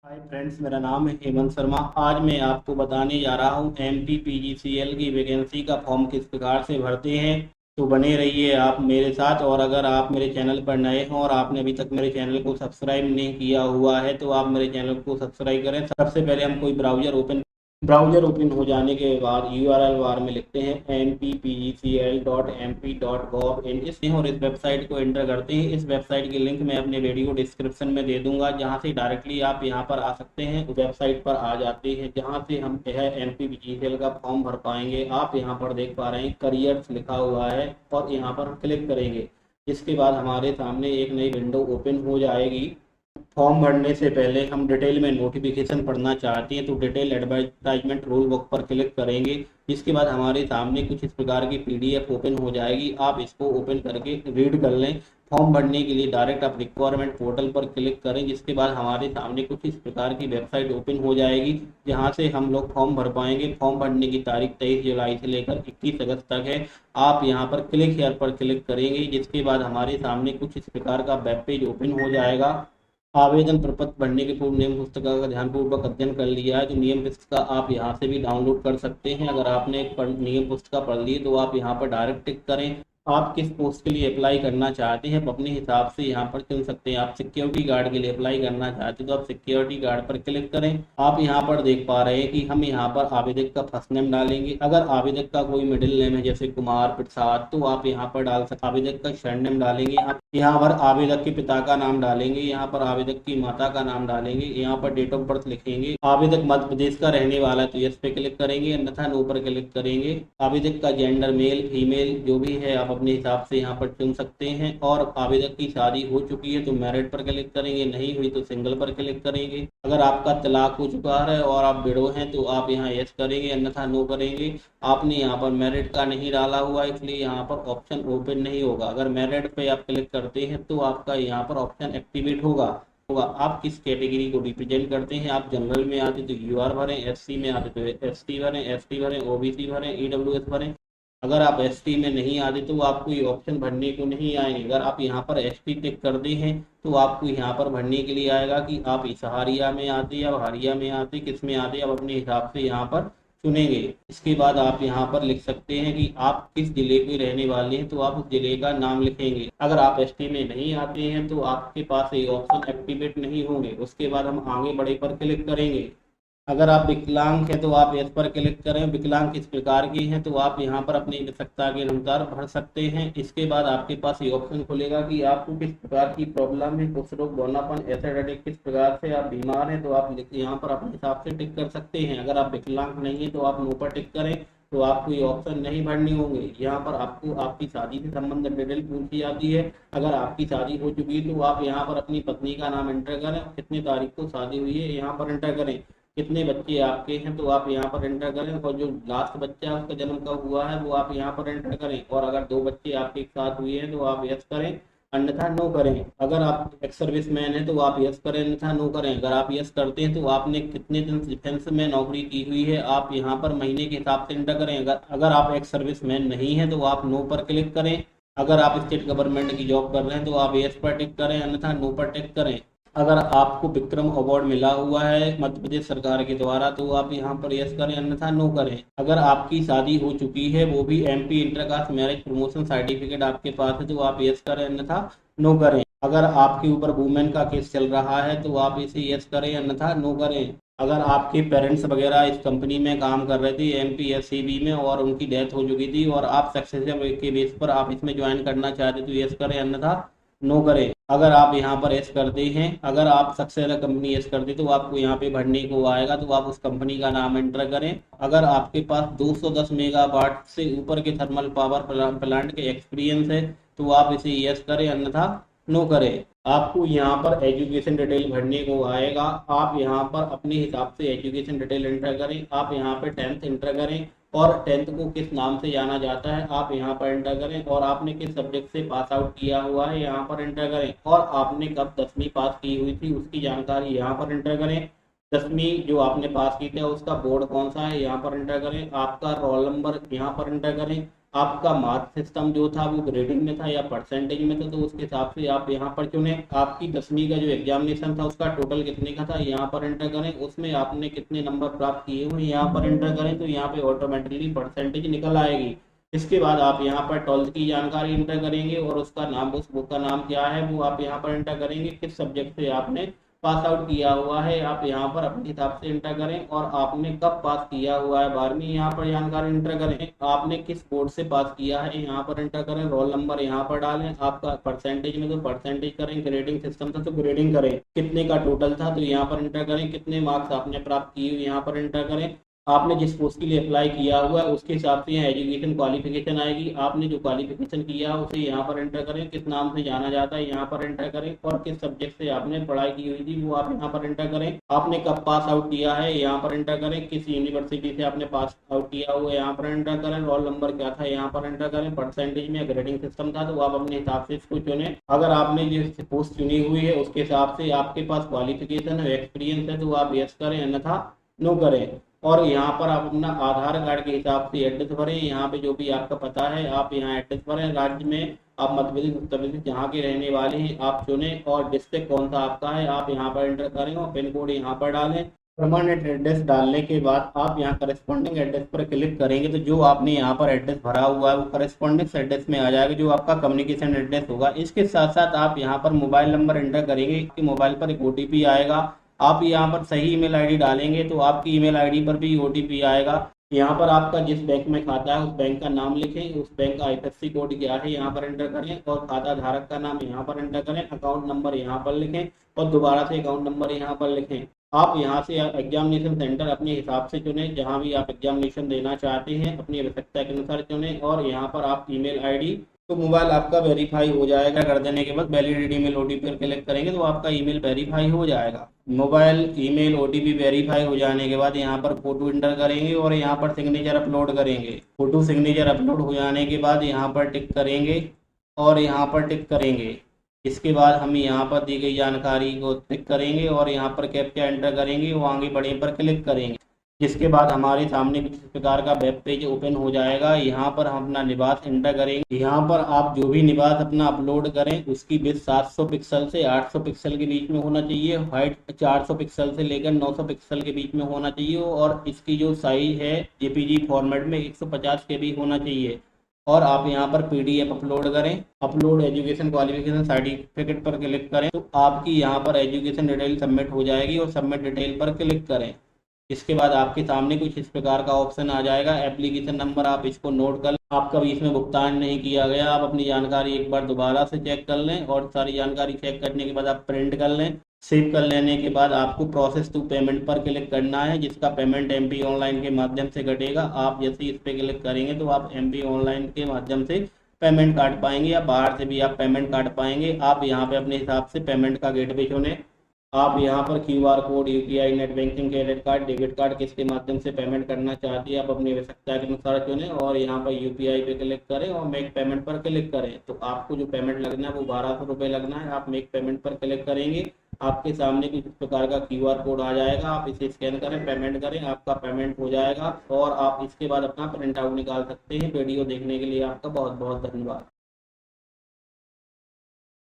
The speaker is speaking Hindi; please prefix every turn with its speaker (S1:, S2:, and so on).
S1: हाय फ्रेंड्स, मेरा नाम है हेमंत शर्मा। आज मैं आपको बताने जा रहा हूँ MPPGCL की वैकेंसी का फॉर्म किस प्रकार से भरते हैं। तो बने रहिए आप मेरे साथ। और अगर आप मेरे चैनल पर नए हैं और आपने अभी तक मेरे चैनल को सब्सक्राइब नहीं किया हुआ है तो आप मेरे चैनल को सब्सक्राइब करें। सबसे पहले हम कोई ब्राउजर ओपन हो जाने के बाद URL बार में लिखते हैं mppgcl.mp.gov इन और इस वेबसाइट को एंटर करते हैं। इस वेबसाइट की लिंक मैं अपने वीडियो डिस्क्रिप्शन में दे दूंगा, जहां से डायरेक्टली आप यहां पर आ सकते हैं। उस वेबसाइट पर आ जाते हैं जहां से हम जो है MPPGCL का फॉर्म भर पाएंगे। आप यहां पर देख पा रहे हैं करियर्स लिखा हुआ है और यहां पर क्लिक करेंगे। इसके बाद हमारे सामने एक नई विंडो ओपन हो जाएगी। फॉर्म भरने से पहले हम डिटेल में नोटिफिकेशन पढ़ना चाहते हैं तो डिटेल एडवर्टाइजमेंट रूल बुक पर क्लिक करेंगे। इसके बाद हमारे सामने कुछ इस प्रकार की PDF ओपन हो जाएगी। आप इसको ओपन करके रीड कर लें। फॉर्म भरने के लिए डायरेक्ट आप रिक्वायरमेंट पोर्टल पर क्लिक करें, जिसके बाद हमारे सामने कुछ इस प्रकार की वेबसाइट ओपन हो जाएगी जहां से हम लोग फॉर्म भर पाएंगे। फॉर्म भरने की तारीख 23 जुलाई से लेकर 21 अगस्त तक है। आप यहां पर क्लिक हियर पर क्लिक करेंगे, जिसके बाद हमारे सामने कुछ इस प्रकार का वेब पेज ओपन हो जाएगा। आवेदन प्रपत्र भरने के पूर्व नियम पुस्तिका का ध्यानपूर्वक अध्ययन कर लिया है तो नियम पुस्तिका आप यहाँ से भी डाउनलोड कर सकते हैं। अगर आपने नियम पुस्तिका पढ़ ली तो आप यहाँ पर डायरेक्ट टिक करें। आप किस पोस्ट के लिए अप्लाई करना चाहते हैं आप अपने हिसाब से यहाँ पर चुन सकते हैं। आप सिक्योरिटी गार्ड के लिए अप्लाई करना चाहते हैं तो आप सिक्योरिटी गार्ड पर क्लिक करें। आप यहाँ पर देख पा रहे हैं कि हम यहाँ पर आवेदक का फर्स्ट नेम डालेंगे। अगर आवेदक का कोई मिडिल नेम है जैसे कुमार प्रसाद तो आप यहाँ पर डाल सकते। आवेदक का सरनेम डालेंगे। आप यहाँ पर आवेदक के पिता का नाम डालेंगे। यहाँ पर आवेदक की माता का नाम डालेंगे। यहाँ पर डेट ऑफ बर्थ लिखेंगे। आवेदक मध्य प्रदेश का रहने वाला है तो यस पे क्लिक करेंगे, अन्यथा नो पर क्लिक करेंगे। आवेदक का जेंडर मेल फीमेल जो भी है आप अपने हिसाब से यहाँ पर चुन सकते हैं। और आवेदक की शादी हो चुकी है तो मैरिड पर क्लिक करेंगे, नहीं हुई तो सिंगल पर क्लिक करेंगे। अगर आपका तलाक हो चुका है और आप विडो हैं तो आप यहाँ यस करेंगे, अन्यथा नो करेंगे। आपने यहाँ पर मैरिड का नहीं डाला हुआ इसलिए यहाँ पर ऑप्शन ओपन नहीं होगा। अगर मैरिड पे आप क्लिक करते हैं तो आपका यहाँ पर ऑप्शन एक्टिवेट होगा। आप किस कैटेगरी को रिप्रेजेंट करते हैं। आप जनरल में आते तो UR भरें, SC में आते तो ST भरें, ST भरें, OBC भरें, EWS भरें। अगर आप ST में नहीं आते तो आपको ये ऑप्शन भरने को नहीं आएंगे। अगर आप यहाँ पर ST टिक करते हैं तो आपको यहाँ पर भरने के लिए आएगा कि आप सहारिया में आते या बहारिया में आते, किस में आते, आप अपने हिसाब से यहाँ पर चुनेंगे। इसके बाद आप यहाँ पर लिख सकते हैं कि आप किस जिले के रहने वाले हैं तो आप उस जिले का नाम लिखेंगे। अगर आप ST में नहीं आते हैं तो आपके पास ये ऑप्शन एक्टिवेट नहीं होंगे। उसके बाद हम आगे बढ़े पर क्लिक करेंगे। अगर आप विकलांग हैं तो आप यस पर क्लिक करें। विकलांग किस प्रकार की हैं तो आप यहाँ पर अपनी आवश्यकता के अनुसार भर सकते हैं। इसके बाद आपके पास ये ऑप्शन खुलेगा कि आपको किस प्रकार की प्रॉब्लम है, कुछ रोग, बौनापन, एसिडिटी, किस प्रकार से आप बीमार हैं तो आप यहाँ पर अपने हिसाब से टिक कर सकते हैं। अगर आप विकलांग नहीं है तो आप नो पर टिक करें तो आपको ये ऑप्शन नहीं भरने होंगे। यहाँ पर आपको आपकी शादी से संबंधित डिटेल पूछी जाती है। अगर आपकी शादी हो चुकी है तो आप यहाँ पर अपनी पत्नी का नाम एंटर करें, कितनी तारीख को शादी हुई है यहाँ पर एंटर करें, कितने बच्चे आपके हैं तो आप यहाँ पर एंटर करें, और जो लास्ट बच्चा है उसका जन्म कब हुआ है वो आप यहाँ पर एंटर करें। और अगर 2 बच्चे आपके साथ हुए हैं तो आप यस करें, अन्यथा नो करें। अगर आप एक्स सर्विस मैन है तो आप यस करें, अन्यथा नो करें। अगर आप यस करते हैं तो आपने कितने दिन डिफेंस में नौकरी की हुई है आप यहाँ पर महीने के हिसाब से एंटर करें। अगर आप एक्स सर्विस मैन नहीं है तो आप नो पर क्लिक करें। अगर आप स्टेट गवर्नमेंट की जॉब कर रहे हैं तो आप यस पर टिक करें, अन्यथा नो पर टिक करें। अगर आपको विक्रम अवार्ड मिला हुआ है मध्य प्रदेश सरकार के द्वारा तो आप यहाँ पर यस करें, अन्यथा नो करें। अगर आपकी शादी हो चुकी है वो भी MP intercaste marriage promotion certificate आपके पास है तो आप यस करें, अन्यथा नो करें। अगर आपके ऊपर वुमेन का केस चल रहा है तो आप इसे यस करें, अन्यथा नो करें। अगर आपके पेरेंट्स वगैरह इस कंपनी में काम कर रहे थे MPSCB में और उनकी डेथ हो चुकी थी और आप सक्सेसर के बेस पर आप इसमें ज्वाइन करना चाहते तो यस करें, अन्यथा नो करें। अगर आप यहाँ पर यस करते हैं, अगर आप सक्सेसर कंपनी यस करते तो आपको यहाँ पे भरने को आएगा तो आप उस कंपनी का नाम एंटर करें। अगर आपके पास 210 मेगावाट से ऊपर के थर्मल पावर प्लांट के एक्सपीरियंस है तो आप इसे यस करें, अन्यथा नो करें। आपको यहाँ पर एजुकेशन डिटेल भरने को आएगा। आप यहाँ पर अपने हिसाब से एजुकेशन डिटेल एंटर करें। आप यहाँ पे 10th एंटर करें और 10th को किस नाम से जाना जाता है आप यहाँ पर एंटर करें। और आपने किस सब्जेक्ट से पास आउट किया हुआ है यहाँ पर एंटर करें। और आपने कब 10वीं पास की हुई थी उसकी जानकारी यहाँ पर एंटर करें। 10वीं जो आपने पास की थी उसका बोर्ड कौन सा है यहाँ पर एंटर करें। आपका रोल नंबर यहाँ पर एंटर करें। आपका मार्क सिस्टम जो था वो ग्रेडिंग में था या परसेंटेज में था, तो उसके हिसाब से आप यहाँ पर चुने। आपकी 10वीं का जो एग्जामिनेशन था उसका टोटल कितने का था यहाँ पर एंटर करें, उसमें आपने कितने नंबर प्राप्त किए हुए यहाँ पर एंटर करें, तो यहाँ पे ऑटोमेटिकली परसेंटेज निकल आएगी। इसके बाद आप यहाँ पर 12th की जानकारी एंटर करेंगे और उसका नाम, उस बुक का नाम क्या है वो आप यहाँ पर एंटर करेंगे, किस सब्जेक्ट से आपने पास आउट किया हुआ है आप यहाँ पर अपने हिसाब से एंटर करें, और आपने कब पास किया हुआ है 12वीं यहाँ पर जानकारी एंटर करें, आपने किस बोर्ड से पास किया है यहाँ पर एंटर करें, रोल नंबर यहाँ पर डालें, आपका परसेंटेज में तो परसेंटेज करें, ग्रेडिंग सिस्टम था तो ग्रेडिंग करें, कितने का टोटल था तो यहाँ पर एंटर करें, कितने मार्क्स आपने प्राप्त किए यहाँ पर एंटर करें, आपने जिस पोस्ट के लिए अप्लाई किया हुआ है उसके हिसाब से यहाँ एजुकेशन क्वालिफिकेशन आएगी, आपने जो क्वालिफिकेशन किया है उसे यहाँ पर एंटर करें, किस नाम से जाना जाता है यहाँ पर एंटर करें, और किस सब्जेक्ट से आपने पढ़ाई की हुई थी वो आप यहाँ पर एंटर करें, आपने कब पास आउट किया है यहाँ पर एंटर करें, किस यूनिवर्सिटी से आपने पास आउट किया हुआ है यहाँ पर एंटर करें, रोल नंबर क्या था यहाँ पर एंटर करें, परसेंटेज में ग्रेडिंग सिस्टम था तो आप अपने हिसाब से इसको चुने। अगर आपने जो पोस्ट चुनी हुई है उसके हिसाब से आपके पास क्वालिफिकेशन है, एक्सपीरियंस है, तो आप यस करें, अन्यथा नो करें। और यहाँ पर आप अपना आधार कार्ड के हिसाब से एड्रेस भरें, यहाँ पे जो भी आपका पता है आप यहाँ एड्रेस भरें, राज्य में आप मध्य प्रदेश उत्तर प्रदेश जहाँ के रहने वाले हैं आप चुनें, और डिस्ट्रिक्ट कौन सा आपका है आप यहाँ पर एंटर करें और पिन कोड यहाँ पर डालें। परमानेंट एड्रेस डालने के बाद आप यहाँ करस्पॉन्डिंग एड्रेस पर क्लिक करेंगे तो जो आपने यहाँ पर एड्रेस भरा हुआ है वो करस्पॉन्डिंग एड्रेस में आ जाएगा, जो आपका कम्युनिकेशन एड्रेस होगा। इसके साथ साथ आप यहाँ पर मोबाइल नंबर एंटर करेंगे कि मोबाइल पर एक OTP आएगा, आप यहाँ पर सही ईमेल आईडी डालेंगे तो आपकी ईमेल आईडी पर भी OTP आएगा। यहाँ पर आपका जिस बैंक में खाता है उस बैंक का नाम लिखें, उस बैंक का IFSC कोड क्या है यहाँ पर एंटर करें, और खाता धारक का नाम यहाँ पर एंटर करें, अकाउंट नंबर यहाँ पर लिखें और दोबारा से अकाउंट नंबर यहाँ पर लिखें। आप यहाँ से एग्जामिनेशन सेंटर अपने हिसाब से चुनें, जहाँ भी आप एग्जामिनेशन देना चाहते हैं अपनी आवश्यकता के अनुसार चुनें, और यहाँ पर आप ईमेल आईडी, तो मोबाइल आपका वेरीफाई हो जाएगा, कर देने के बाद वैलिड ईमेल OTP पर क्लिक करेंगे तो आपका ईमेल वेरीफाई हो जाएगा। मोबाइल ईमेल OTP वेरीफाई हो जाने के बाद यहाँ पर फोटो एंटर करेंगे और यहाँ पर सिग्नेचर अपलोड करेंगे। फोटो सिग्नेचर अपलोड हो जाने के बाद यहाँ पर टिक करेंगे और यहाँ पर टिक करेंगे। इसके बाद हम यहाँ पर दी गई जानकारी को टिक करेंगे और यहाँ पर कैप्चा एंटर करेंगे और आगे बढ़े पर क्लिक करेंगे। जिसके बाद हमारे सामने कुछ इस प्रकार का वेब पेज ओपन हो जाएगा। यहाँ पर हम अपना निवास एंटर करेंगे। यहाँ पर आप जो भी निवास अपना अपलोड करें उसकी विड्थ 700 पिक्सल से 800 पिक्सल के बीच में होना चाहिए, हाइट 400 पिक्सल से लेकर 900 पिक्सल के बीच में होना चाहिए, और इसकी जो साइज है JPG फॉर्मेट में 150 KB होना चाहिए। और आप यहाँ पर PDF अपलोड करें, अपलोड एजुकेशन क्वालिफिकेशन सर्टिफिकेट पर क्लिक करें तो आपकी यहाँ पर एजुकेशन डिटेल सबमिट हो जाएगी और सबमिट डिटेल पर क्लिक करें। इसके बाद आपके सामने कुछ इस प्रकार का ऑप्शन आ जाएगा, एप्लीकेशन नंबर, आप इसको नोट कर लें। आपका भी इसमें भुगतान नहीं किया गया, आप अपनी जानकारी एक बार दोबारा से चेक कर लें और सारी जानकारी चेक करने के बाद आप प्रिंट कर लें। सेव कर लेने के बाद आपको प्रोसेस टू पेमेंट पर क्लिक करना है, जिसका पेमेंट MP ऑनलाइन के माध्यम से कटेगा। आप जैसे इस पर क्लिक करेंगे तो आप MP ऑनलाइन के माध्यम से पेमेंट काट पाएंगे या बाहर से भी आप पेमेंट काट पाएंगे। आप यहाँ पे अपने हिसाब से पेमेंट का गेटवे चुनें। आप यहाँ पर QR code, UPI, net banking, credit card, debit card किसके माध्यम से पेमेंट करना चाहती है आप अपनी आवश्यकता के अनुसार चुनें और यहाँ पर UPI पे क्लिक करें और मेक पेमेंट पर क्लिक करें। तो आपको जो पेमेंट लगना है वो 1200 रुपये लगना है। आप मेक पेमेंट पर क्लिक करेंगे, आपके सामने कुछ प्रकार का QR कोड आ जाएगा, आप इसे स्कैन करें, पेमेंट करें, आपका पेमेंट हो जाएगा और आप इसके बाद अपना प्रिंट आउट निकाल सकते हैं। वीडियो देखने के लिए आपका बहुत बहुत धन्यवाद।